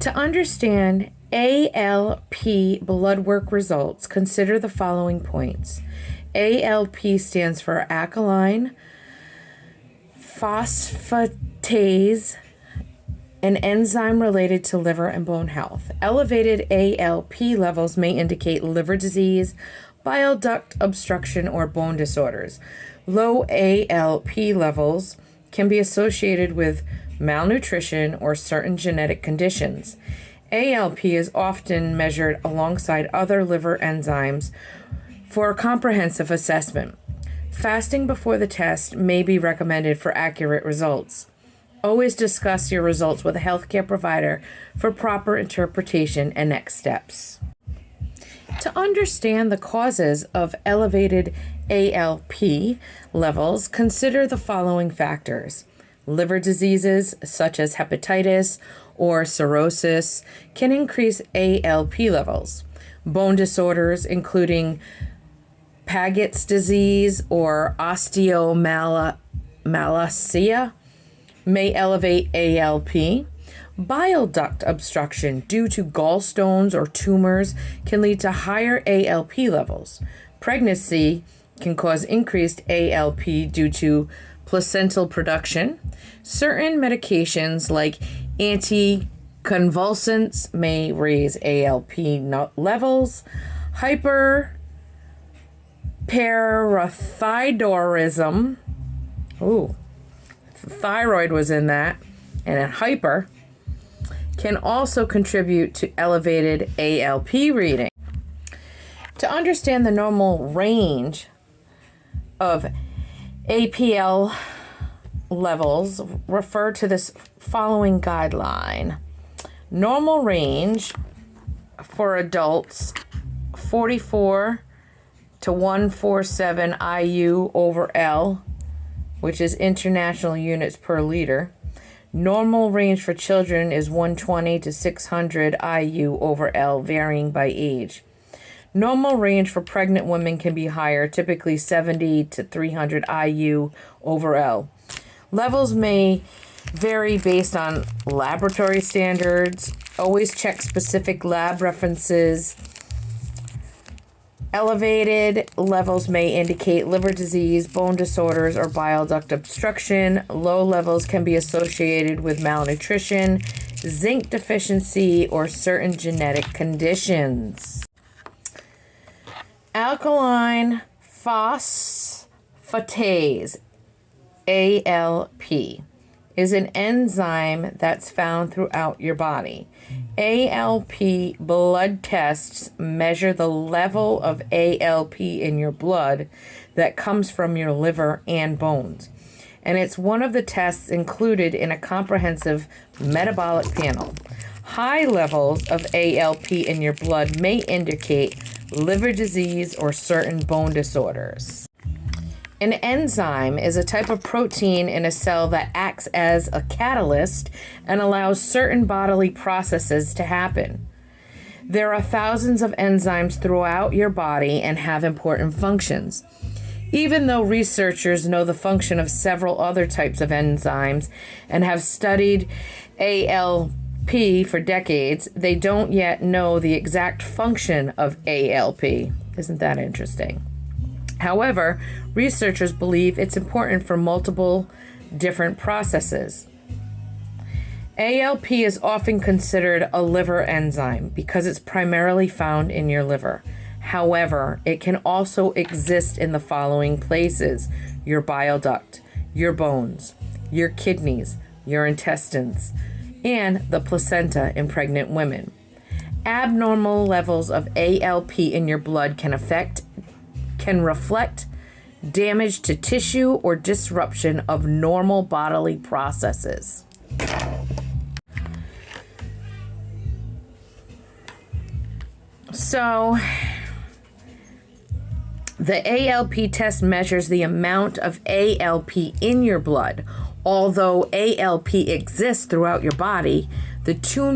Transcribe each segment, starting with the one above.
To understand ALP blood work results, consider the following points. ALP stands for Alkaline Phosphatase, an enzyme related to liver and bone health. Elevated ALP levels may indicate liver disease, bile duct obstruction, or bone disorders. Low ALP levels can be associated with malnutrition or certain genetic conditions. ALP is often measured alongside other liver enzymes for a comprehensive assessment. Fasting before the test may be recommended for accurate results. Always discuss your results with a healthcare provider for proper interpretation and next steps. To understand the causes of elevated ALP levels, consider the following factors. Liver diseases such as hepatitis or cirrhosis can increase ALP levels. Bone disorders, including Paget's disease or osteomalacia, may elevate ALP. Bile duct obstruction due to gallstones or tumors can lead to higher ALP levels. Pregnancy can cause increased ALP due to placental production. Certain medications like anticonvulsants may raise ALP levels. Hyperparathyroidism. Thyroid was in that, and a hyper can also contribute to elevated ALP reading. To understand the normal range of APL levels, refer to this following guideline. Normal range for adults 44 to 147 IU over L, which is international units per liter. Normal range for children is 120 to 600 IU over L, varying by age. Normal range for pregnant women can be higher, typically 70 to 300 IU over L. Levels may vary based on laboratory standards. Always check specific lab references. Elevated levels may indicate liver disease, bone disorders, or bile duct obstruction. Low levels can be associated with malnutrition, zinc deficiency, or certain genetic conditions. Alkaline phosphatase, ALP, is an enzyme that's found throughout your body. ALP blood tests measure the level of ALP in your blood that comes from your liver and bones. And it's one of the tests included in a comprehensive metabolic panel. High levels of ALP in your blood may indicate liver disease or certain bone disorders. An enzyme is a type of protein in a cell that acts as a catalyst and allows certain bodily processes to happen. There are thousands of enzymes throughout your body and have important functions. Even though researchers know the function of several other types of enzymes and have studied ALP for decades, they don't yet know the exact function of ALP. Isn't that interesting? However, researchers believe it's important for multiple different processes. ALP is often considered a liver enzyme because it's primarily found in your liver. However, it can also exist in the following places: your bile duct, your bones, your kidneys, your intestines, and the placenta in pregnant women. Abnormal levels of ALP in your blood can reflect damage to tissue or disruption of normal bodily processes. So, the ALP test measures the amount of ALP in your blood. Although ALP exists throughout your body, the two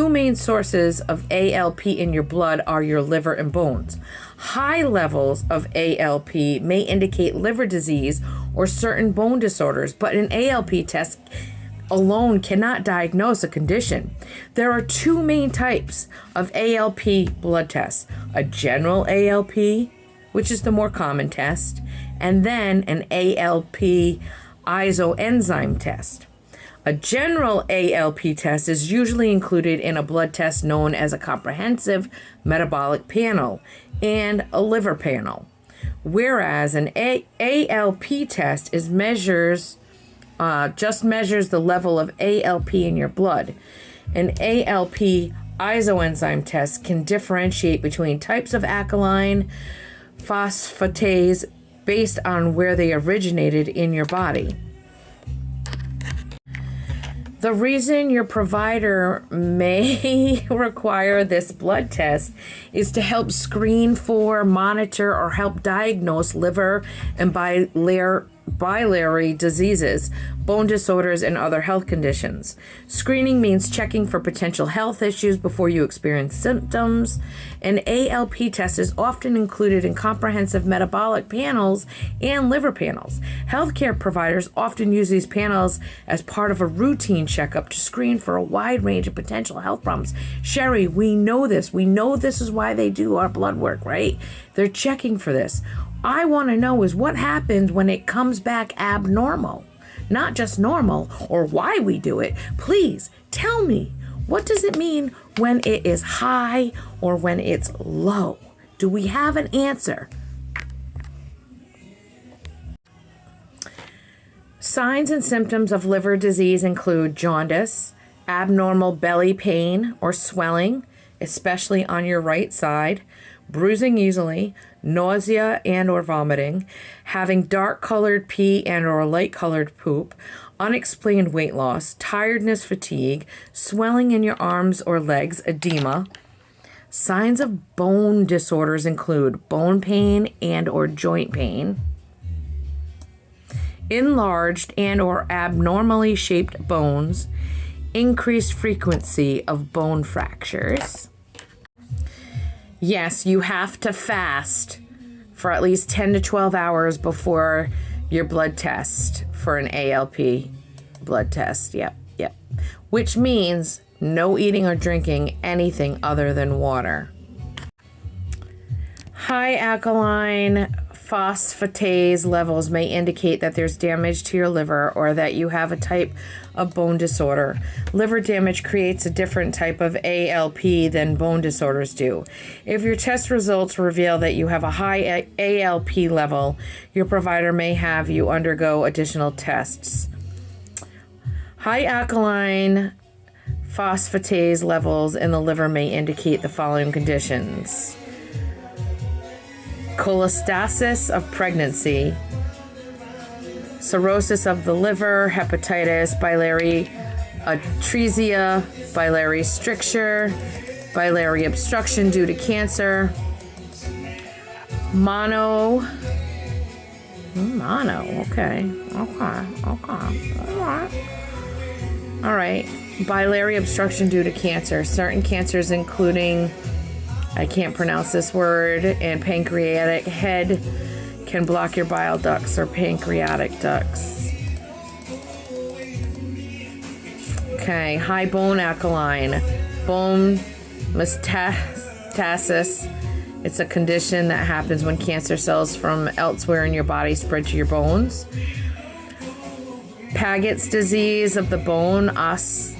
main sources of ALP in your blood are your liver and bones. High levels of ALP may indicate liver disease or certain bone disorders, but an ALP test alone cannot diagnose a condition. There are two main types of ALP blood tests: a general ALP, which is the more common test, and then an ALP isoenzyme test. A general ALP test is usually included in a blood test known as a comprehensive metabolic panel and a liver panel, whereas an ALP test just measures the level of ALP in your blood. An ALP isoenzyme test can differentiate between types of alkaline phosphatase based on where they originated in your body. The reason your provider may require this blood test is to help screen for, monitor, or help diagnose liver and biliary diseases, bone disorders, and other health conditions. Screening means checking for potential health issues before you experience symptoms. An ALP test is often included in comprehensive metabolic panels and liver panels. Healthcare providers often use these panels as part of a routine checkup to screen for a wide range of potential health problems. Sherry, we know this. We know this is why they do our blood work, right? They're checking for this. I want to know is what happens when it comes back abnormal, not just normal, or why we do it. Please tell me, what does it mean when it is high or when it's low? Do we have an answer? Signs and symptoms of liver disease include jaundice, abnormal belly pain or swelling, especially on your right side, bruising easily, nausea and or vomiting, having dark colored pee and or light colored poop, unexplained weight loss, tiredness, fatigue, swelling in your arms or legs, edema. Signs of bone disorders include bone pain and or joint pain, enlarged and or abnormally shaped bones, increased frequency of bone fractures. Yes, you have to fast for at least 10 to 12 hours before your blood test for an ALP blood test. Yep. Which means no eating or drinking anything other than water. High alkaline phosphatase levels may indicate that there's damage to your liver or that you have a type of bone disorder. Liver damage creates a different type of ALP than bone disorders do. If your test results reveal that you have a high ALP level, your provider may have you undergo additional tests. High alkaline phosphatase levels in the liver may indicate the following conditions: cholestasis of pregnancy, cirrhosis of the liver, hepatitis, biliary atresia, biliary stricture, biliary obstruction due to cancer, mono, okay, all right, biliary obstruction due to cancer, certain cancers including, I can't pronounce this word, and pancreatic head can block your bile ducts or pancreatic ducts. Okay, high bone alkaline, bone metastasis. It's a condition that happens when cancer cells from elsewhere in your body spread to your bones. Paget's disease of the bone, osteitis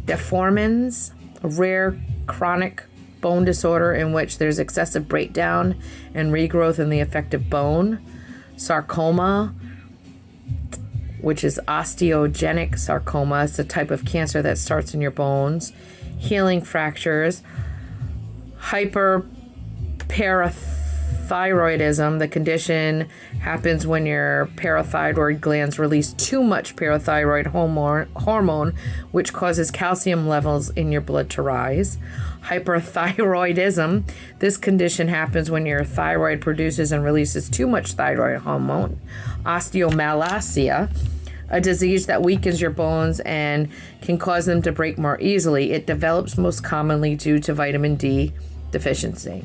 deformans, a rare chronic bone disorder in which there's excessive breakdown and regrowth in the affected bone. Sarcoma, which is osteogenic sarcoma. It's a type of cancer that starts in your bones. Healing fractures. Hyperparathyroidism. The condition happens when your parathyroid glands release too much parathyroid hormone, which causes calcium levels in your blood to rise. Hyperthyroidism. This condition happens when your thyroid produces and releases too much thyroid hormone. Osteomalacia, a disease that weakens your bones and can cause them to break more easily. It develops most commonly due to vitamin D deficiency.